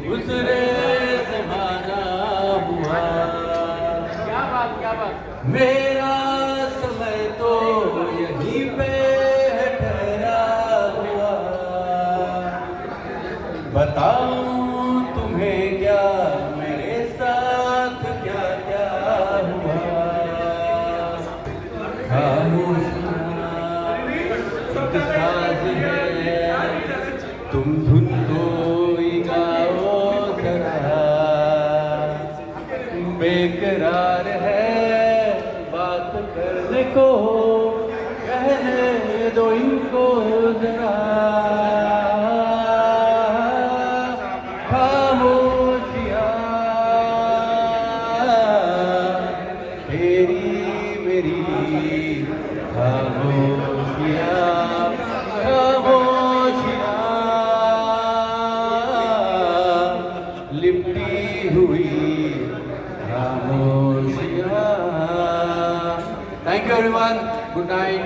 गुजरे ज़माना हुआ। क्या बात। मेरा समय तो यहीं पे है ठहरा हुआ। बताऊं तुम्हें क्या मेरे साथ क्या क्या हुआ। खामोशियाँ एक साज है, तुम धुन कोई गाओ जरा। बेकरार है बात करने को, कहने दो इनको जरा। खामोशियाँ तेरी मेरी खामोशियाँ, खामोशियाँ लिपटी हुई खामोशियाँ। Thank you everyone, good Knight.